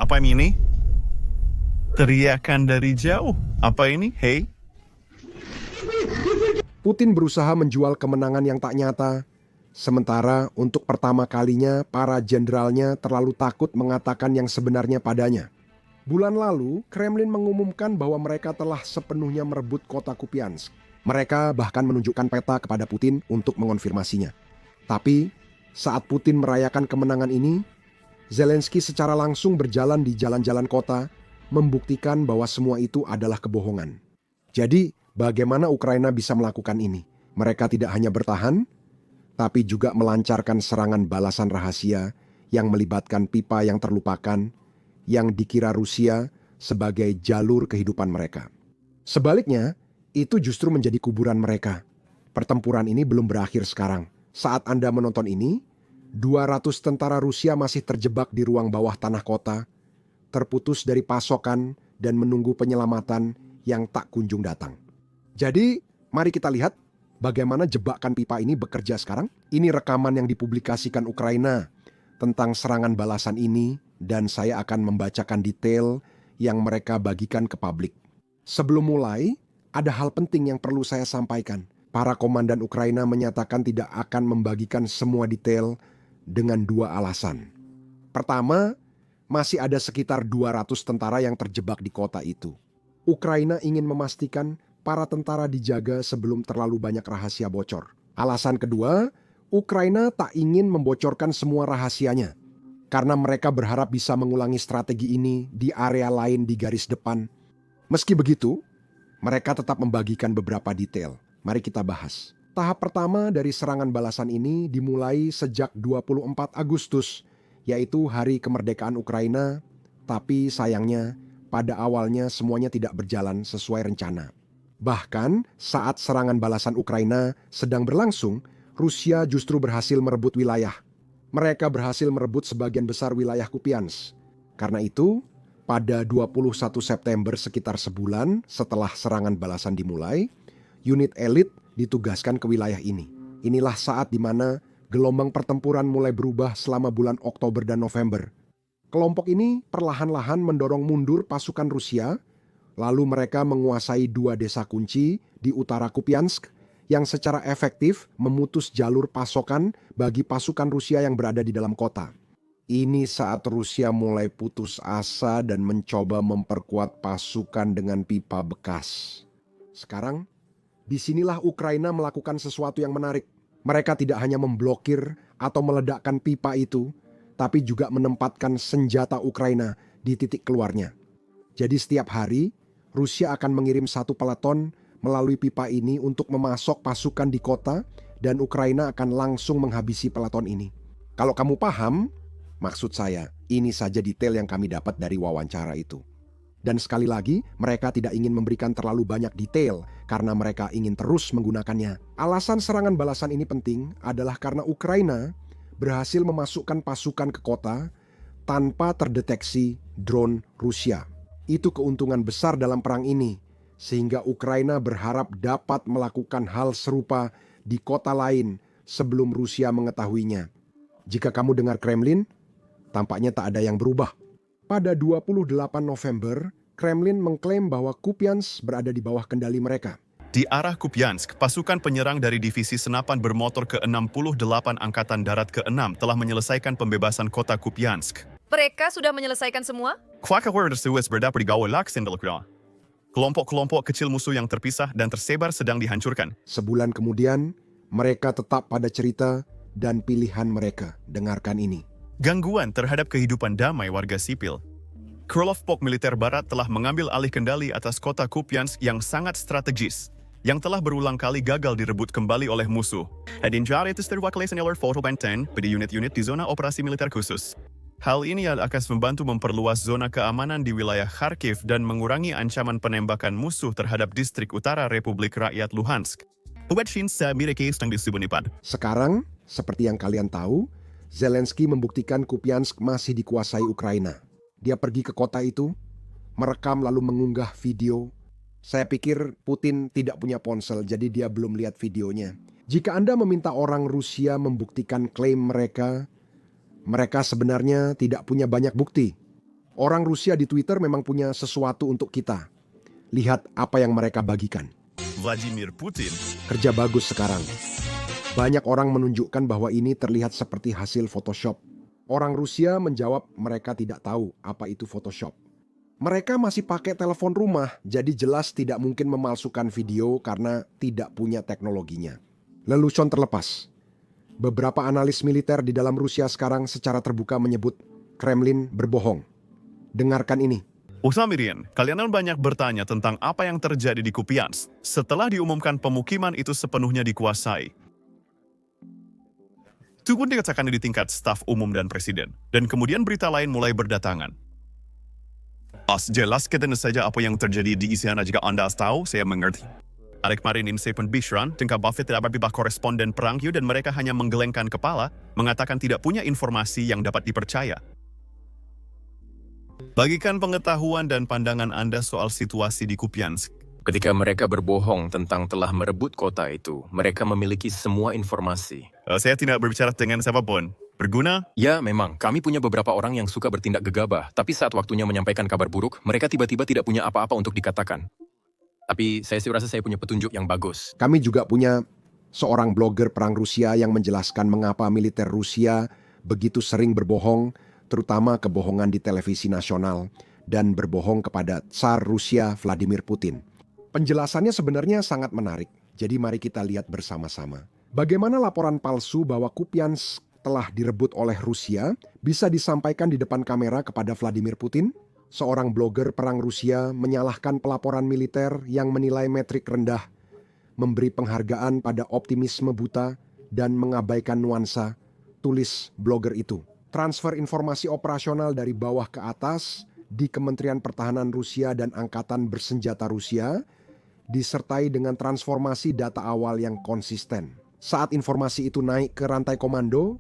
Apa ini? Teriakan dari jauh. Apa ini? Hei? Putin berusaha menjual kemenangan yang tak nyata, sementara untuk pertama kalinya para jenderalnya terlalu takut mengatakan yang sebenarnya padanya. Bulan lalu, Kremlin mengumumkan bahwa mereka telah sepenuhnya merebut kota Kupiansk. Mereka bahkan menunjukkan peta kepada Putin untuk mengonfirmasinya. Tapi, saat Putin merayakan kemenangan ini, Zelensky secara langsung berjalan di jalan-jalan kota, membuktikan bahwa semua itu adalah kebohongan. Jadi, bagaimana Ukraina bisa melakukan ini? Mereka tidak hanya bertahan, tapi juga melancarkan serangan balasan rahasia yang melibatkan pipa yang terlupakan, yang dikira Rusia sebagai jalur kehidupan mereka. Sebaliknya, itu justru menjadi kuburan mereka. Pertempuran ini belum berakhir sekarang. Saat Anda menonton ini, 200 tentara Rusia masih terjebak di ruang bawah tanah kota, terputus dari pasokan dan menunggu penyelamatan yang tak kunjung datang. Jadi, mari kita lihat bagaimana jebakan pipa ini bekerja sekarang. Ini rekaman yang dipublikasikan Ukraina tentang serangan balasan ini, dan saya akan membacakan detail yang mereka bagikan ke publik. Sebelum mulai, ada hal penting yang perlu saya sampaikan. Para komandan Ukraina menyatakan tidak akan membagikan semua detail dengan dua alasan. Pertama, masih ada sekitar 200 tentara yang terjebak di kota itu. Ukraina ingin memastikan para tentara dijaga sebelum terlalu banyak rahasia bocor. Alasan kedua, Ukraina tak ingin membocorkan semua rahasianya, karena mereka berharap bisa mengulangi strategi ini di area lain di garis depan. Meski begitu, mereka tetap membagikan beberapa detail. Mari kita bahas. Tahap pertama dari serangan balasan ini dimulai sejak 24 Agustus, yaitu hari kemerdekaan Ukraina, tapi sayangnya pada awalnya semuanya tidak berjalan sesuai rencana. Bahkan saat serangan balasan Ukraina sedang berlangsung, Rusia justru berhasil merebut wilayah. Mereka berhasil merebut sebagian besar wilayah Kupiansk. Karena itu, pada 21 September sekitar sebulan setelah serangan balasan dimulai, unit elit ditugaskan ke wilayah ini. Inilah saat di mana gelombang pertempuran mulai berubah selama bulan Oktober dan November. Kelompok ini perlahan-lahan mendorong mundur pasukan Rusia, lalu mereka menguasai 2 desa kunci di utara Kupiansk yang secara efektif memutus jalur pasokan bagi pasukan Rusia yang berada di dalam kota. Ini saat Rusia mulai putus asa dan mencoba memperkuat pasukan dengan pipa bekas. Sekarang, disinilah Ukraina melakukan sesuatu yang menarik. Mereka tidak hanya memblokir atau meledakkan pipa itu, tapi juga menempatkan senjata Ukraina di titik keluarnya. Jadi setiap hari, Rusia akan mengirim 1 peleton melalui pipa ini untuk memasok pasukan di kota, dan Ukraina akan langsung menghabisi peleton ini. Kalau kamu paham, maksud saya, ini saja detail yang kami dapat dari wawancara itu. Dan sekali lagi, mereka tidak ingin memberikan terlalu banyak detail karena mereka ingin terus menggunakannya. Alasan serangan balasan ini penting adalah karena Ukraina berhasil memasukkan pasukan ke kota tanpa terdeteksi drone Rusia. Itu keuntungan besar dalam perang ini, sehingga Ukraina berharap dapat melakukan hal serupa di kota lain sebelum Rusia mengetahuinya. Jika kamu dengar Kremlin, tampaknya tak ada yang berubah. Pada 28 November, Kremlin mengklaim bahwa Kupiansk berada di bawah kendali mereka. Di arah Kupiansk, pasukan penyerang dari Divisi Senapan Bermotor ke-68 Angkatan Darat ke-6 telah menyelesaikan pembebasan kota Kupiansk. Mereka sudah menyelesaikan semua? Kelompok-kelompok kecil musuh yang terpisah dan tersebar sedang dihancurkan. Sebulan kemudian, mereka tetap pada cerita dan pilihan mereka. Dengarkan ini. Gangguan terhadap kehidupan damai warga sipil. Krylov-Polk militer barat telah mengambil alih kendali atas kota Kupiansk yang sangat strategis, yang telah berulang kali gagal direbut kembali oleh musuh. Pada unit-unit di zona operasi militer khusus. Hal ini akan membantu memperluas zona keamanan di wilayah Kharkiv dan mengurangi ancaman penembakan musuh terhadap distrik utara Republik Rakyat Luhansk. Sekarang, seperti yang kalian tahu, Zelensky membuktikan Kupiansk masih dikuasai Ukraina. Dia pergi ke kota itu, merekam lalu mengunggah video. Saya pikir Putin tidak punya ponsel, jadi dia belum lihat videonya. Jika Anda meminta orang Rusia membuktikan klaim mereka sebenarnya tidak punya banyak bukti. Orang Rusia di Twitter memang punya sesuatu untuk kita. Lihat apa yang mereka bagikan. Vladimir Putin. Kerja bagus sekarang. Banyak orang menunjukkan bahwa ini terlihat seperti hasil Photoshop. Orang Rusia menjawab mereka tidak tahu apa itu Photoshop. Mereka masih pakai telepon rumah, jadi jelas tidak mungkin memalsukan video karena tidak punya teknologinya. Lelucon terlepas. Beberapa analis militer di dalam Rusia sekarang secara terbuka menyebut Kremlin berbohong. Dengarkan ini. Usamirian, kalian banyak bertanya tentang apa yang terjadi di Kupiansk setelah diumumkan pemukiman itu sepenuhnya dikuasai. Itu pun dikatakan di tingkat staf umum dan presiden, dan kemudian berita lain mulai berdatangan. Jelaskan saja apa yang terjadi di istana jika Anda tahu, saya mengerti. Ada kemarin Stephen Bishran, tingkah Buffett tidak berbibah koresponden perang dan mereka hanya menggelengkan kepala, mengatakan tidak punya informasi yang dapat dipercaya. Bagikan pengetahuan dan pandangan Anda soal situasi di Kupiansk. Ketika mereka berbohong tentang telah merebut kota itu, mereka memiliki semua informasi. Saya tidak berbicara dengan siapapun. Berguna? Ya, memang, kami punya beberapa orang yang suka bertindak gegabah, tapi saat waktunya menyampaikan kabar buruk, mereka tiba-tiba tidak punya apa-apa untuk dikatakan. Tapi saya rasa saya punya petunjuk yang bagus. Kami juga punya seorang blogger perang Rusia yang menjelaskan mengapa militer Rusia begitu sering berbohong, terutama kebohongan di televisi nasional, dan berbohong kepada Tsar Rusia Vladimir Putin. Penjelasannya sebenarnya sangat menarik, jadi mari kita lihat bersama-sama. Bagaimana laporan palsu bahwa Kupiansk telah direbut oleh Rusia bisa disampaikan di depan kamera kepada Vladimir Putin? Seorang blogger perang Rusia menyalahkan pelaporan militer yang menilai metrik rendah, memberi penghargaan pada optimisme buta, dan mengabaikan nuansa, tulis blogger itu. Transfer informasi operasional dari bawah ke atas di Kementerian Pertahanan Rusia dan Angkatan Bersenjata Rusia, disertai dengan transformasi data awal yang konsisten. Saat informasi itu naik ke rantai komando,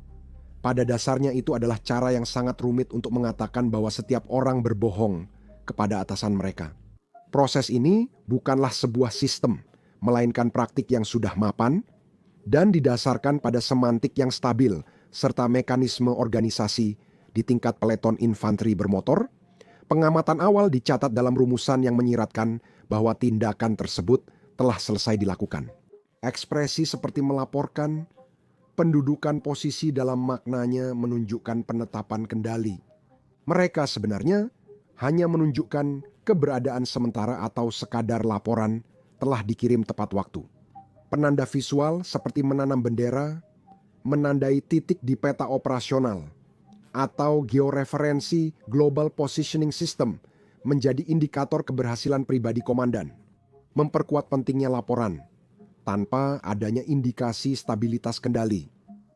pada dasarnya itu adalah cara yang sangat rumit untuk mengatakan bahwa setiap orang berbohong kepada atasan mereka. Proses ini bukanlah sebuah sistem, melainkan praktik yang sudah mapan dan didasarkan pada semantik yang stabil serta mekanisme organisasi di tingkat peleton infanteri bermotor. Pengamatan awal dicatat dalam rumusan yang menyiratkan bahwa tindakan tersebut telah selesai dilakukan. Ekspresi seperti melaporkan, pendudukan posisi dalam maknanya menunjukkan penetapan kendali. Mereka sebenarnya hanya menunjukkan keberadaan sementara atau sekadar laporan telah dikirim tepat waktu. Penanda visual seperti menanam bendera, menandai titik di peta operasional, atau georeferensi Global Positioning System menjadi indikator keberhasilan pribadi komandan. Memperkuat pentingnya laporan, tanpa adanya indikasi stabilitas kendali.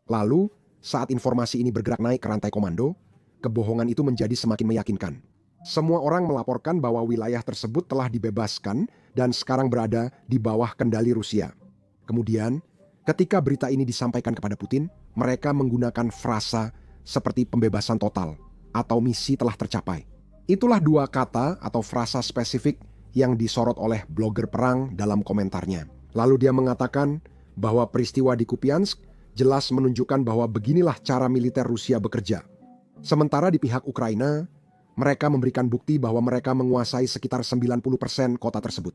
Lalu, saat informasi ini bergerak naik ke rantai komando, kebohongan itu menjadi semakin meyakinkan. Semua orang melaporkan bahwa wilayah tersebut telah dibebaskan dan sekarang berada di bawah kendali Rusia. Kemudian, ketika berita ini disampaikan kepada Putin, mereka menggunakan frasa seperti pembebasan total atau misi telah tercapai. Itulah dua kata atau frasa spesifik yang disorot oleh blogger perang dalam komentarnya. Lalu dia mengatakan bahwa peristiwa di Kupiansk jelas menunjukkan bahwa beginilah cara militer Rusia bekerja. Sementara di pihak Ukraina, mereka memberikan bukti bahwa mereka menguasai sekitar 90% kota tersebut.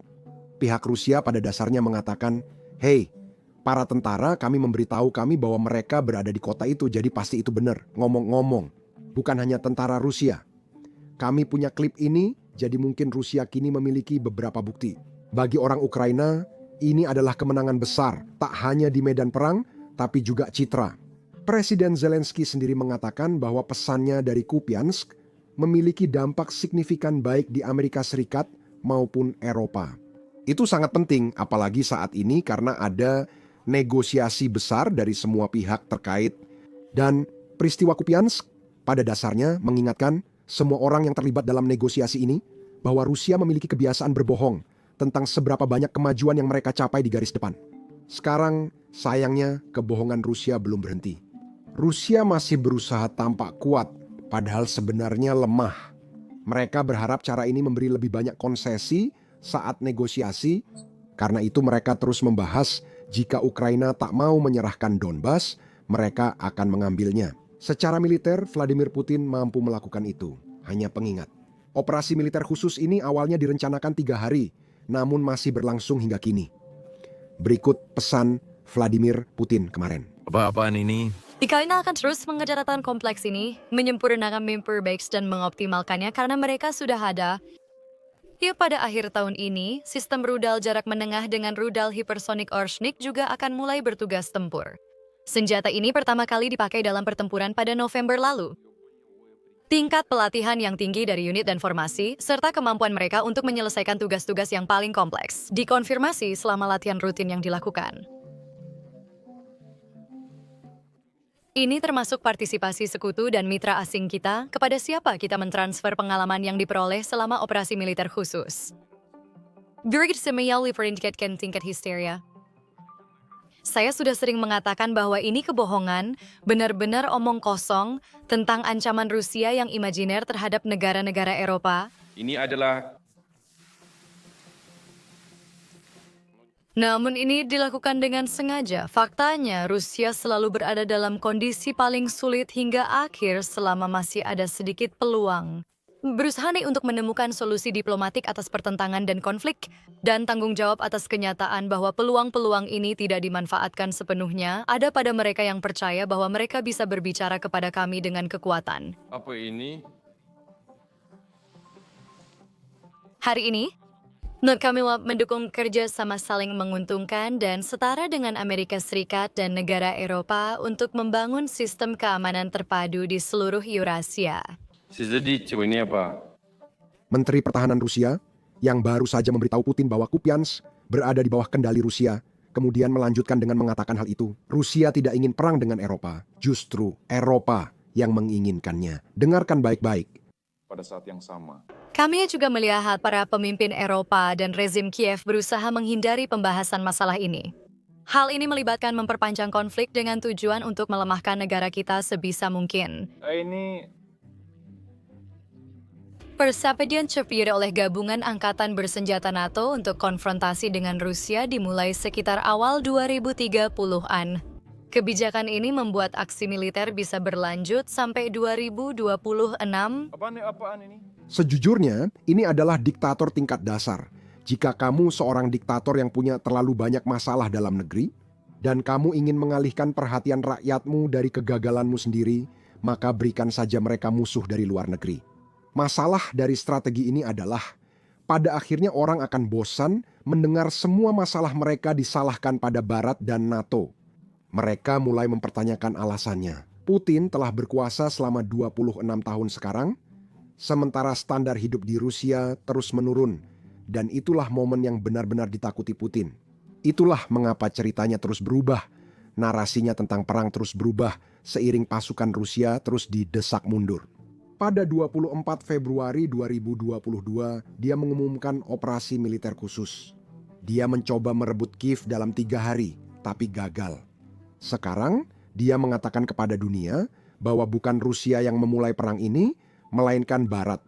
Pihak Rusia pada dasarnya mengatakan, "Hei, para tentara kami memberitahu kami bahwa mereka berada di kota itu, jadi pasti itu benar." Ngomong-ngomong, bukan hanya tentara Rusia. Kami punya klip ini, jadi mungkin Rusia kini memiliki beberapa bukti. Bagi orang Ukraina, ini adalah kemenangan besar, tak hanya di medan perang, tapi juga citra. Presiden Zelensky sendiri mengatakan bahwa pesannya dari Kupiansk memiliki dampak signifikan baik di Amerika Serikat maupun Eropa. Itu sangat penting, apalagi saat ini karena ada negosiasi besar dari semua pihak terkait. Dan peristiwa Kupiansk pada dasarnya mengingatkan semua orang yang terlibat dalam negosiasi ini bahwa Rusia memiliki kebiasaan berbohong tentang seberapa banyak kemajuan yang mereka capai di garis depan. Sekarang, sayangnya, kebohongan Rusia belum berhenti. Rusia masih berusaha tampak kuat, padahal sebenarnya lemah. Mereka berharap cara ini memberi lebih banyak konsesi saat negosiasi. Karena itu mereka terus membahas jika Ukraina tak mau menyerahkan Donbas, mereka akan mengambilnya. Secara militer, Vladimir Putin mampu melakukan itu. Hanya pengingat. Operasi militer khusus ini awalnya direncanakan 3 hari, namun masih berlangsung hingga kini. Berikut pesan Vladimir Putin kemarin. Apa-apaan ini? Ukraina akan terus mengejar tantangan kompleks ini, menyempurnakan memperbaiki dan mengoptimalkannya karena mereka sudah ada. Ya, pada akhir tahun ini, sistem rudal jarak menengah dengan rudal hipersonik Oshnik juga akan mulai bertugas tempur. Senjata ini pertama kali dipakai dalam pertempuran pada November lalu. Tingkat pelatihan yang tinggi dari unit dan formasi, serta kemampuan mereka untuk menyelesaikan tugas-tugas yang paling kompleks, dikonfirmasi selama latihan rutin yang dilakukan. Ini termasuk partisipasi sekutu dan mitra asing kita kepada siapa kita mentransfer pengalaman yang diperoleh selama operasi militer khusus. Birgit Semeyali perindikatkan tingkat histeria. Saya sudah sering mengatakan bahwa ini kebohongan, benar-benar omong kosong tentang ancaman Rusia yang imajiner terhadap negara-negara Eropa. Ini adalah Namun ini dilakukan dengan sengaja. Faktanya, Rusia selalu berada dalam kondisi paling sulit hingga akhir selama masih ada sedikit peluang. Berusaha nih untuk menemukan solusi diplomatik atas pertentangan dan konflik, dan tanggung jawab atas kenyataan bahwa peluang-peluang ini tidak dimanfaatkan sepenuhnya ada pada mereka yang percaya bahwa mereka bisa berbicara kepada kami dengan kekuatan. apa ini? Hari ini, kami mendukung kerja sama saling menguntungkan dan setara dengan Amerika Serikat dan negara Eropa untuk membangun sistem keamanan terpadu di seluruh Eurasia. Jadi ini apa? Menteri Pertahanan Rusia yang baru saja memberitahu Putin bahwa Kupiansk berada di bawah kendali Rusia, kemudian melanjutkan dengan mengatakan hal itu. Rusia tidak ingin perang dengan Eropa, justru Eropa yang menginginkannya. Dengarkan baik-baik. Pada saat yang sama. Kami juga melihat para pemimpin Eropa dan rezim Kiev berusaha menghindari pembahasan masalah ini. Hal ini melibatkan memperpanjang konflik dengan tujuan untuk melemahkan negara kita sebisa mungkin. Ini Persepedian terpilih oleh gabungan angkatan bersenjata NATO untuk konfrontasi dengan Rusia dimulai sekitar awal 2030-an. Kebijakan ini membuat aksi militer bisa berlanjut sampai 2026. apaan ini? Sejujurnya, ini adalah diktator tingkat dasar. Jika kamu seorang diktator yang punya terlalu banyak masalah dalam negeri, dan kamu ingin mengalihkan perhatian rakyatmu dari kegagalanmu sendiri, maka berikan saja mereka musuh dari luar negeri. Masalah dari strategi ini adalah, pada akhirnya orang akan bosan mendengar semua masalah mereka disalahkan pada Barat dan NATO. Mereka mulai mempertanyakan alasannya. Putin telah berkuasa selama 26 tahun sekarang, sementara standar hidup di Rusia terus menurun, dan itulah momen yang benar-benar ditakuti Putin. Itulah mengapa ceritanya terus berubah, narasinya tentang perang terus berubah seiring pasukan Rusia terus didesak mundur. Pada 24 Februari 2022, dia mengumumkan operasi militer khusus. Dia mencoba merebut Kiev dalam 3 hari, tapi gagal. Sekarang, dia mengatakan kepada dunia bahwa bukan Rusia yang memulai perang ini, melainkan Barat.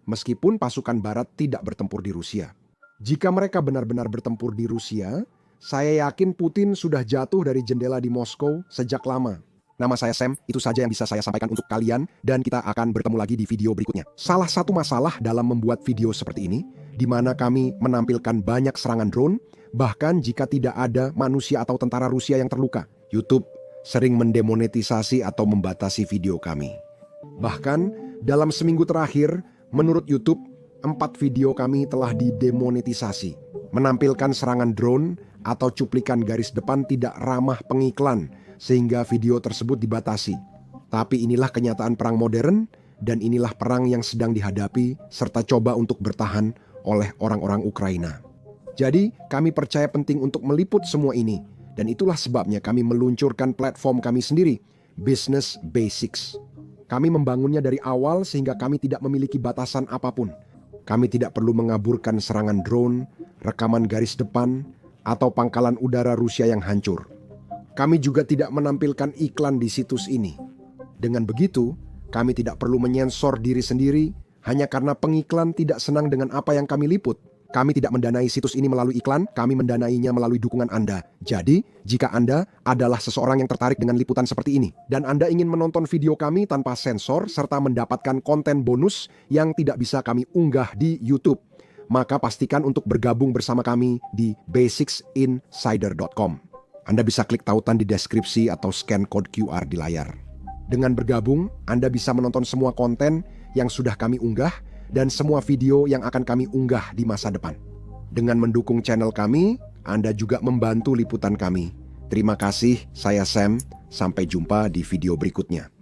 Meskipun pasukan Barat tidak bertempur di Rusia. Jika mereka benar-benar bertempur di Rusia, saya yakin Putin sudah jatuh dari jendela di Moskow sejak lama. Nama saya Sam, itu saja yang bisa saya sampaikan untuk kalian, dan kita akan bertemu lagi di video berikutnya. Salah satu masalah dalam membuat video seperti ini, di mana kami menampilkan banyak serangan drone, bahkan jika tidak ada manusia atau tentara Rusia yang terluka. YouTube sering mendemonetisasi atau membatasi video kami. Bahkan, dalam seminggu terakhir, menurut YouTube, 4 video kami telah didemonetisasi. Menampilkan serangan drone atau cuplikan garis depan tidak ramah pengiklan, sehingga video tersebut dibatasi. Tapi inilah kenyataan perang modern, dan inilah perang yang sedang dihadapi serta coba untuk bertahan oleh orang-orang Ukraina. Jadi, kami percaya penting untuk meliput semua ini, dan itulah sebabnya kami meluncurkan platform kami sendiri, Business Basics. Kami membangunnya dari awal sehingga kami tidak memiliki batasan apapun. Kami tidak perlu mengaburkan serangan drone, rekaman garis depan, atau pangkalan udara Rusia yang hancur. Kami juga tidak menampilkan iklan di situs ini. Dengan begitu, kami tidak perlu menyensor diri sendiri hanya karena pengiklan tidak senang dengan apa yang kami liput. Kami tidak mendanai situs ini melalui iklan, kami mendanainya melalui dukungan Anda. Jadi, jika Anda adalah seseorang yang tertarik dengan liputan seperti ini, dan Anda ingin menonton video kami tanpa sensor serta mendapatkan konten bonus yang tidak bisa kami unggah di YouTube, maka pastikan untuk bergabung bersama kami di basicsinsider.com. Anda bisa klik tautan di deskripsi atau scan kode QR di layar. Dengan bergabung, Anda bisa menonton semua konten yang sudah kami unggah dan semua video yang akan kami unggah di masa depan. Dengan mendukung channel kami, Anda juga membantu liputan kami. Terima kasih, saya Sam. Sampai jumpa di video berikutnya.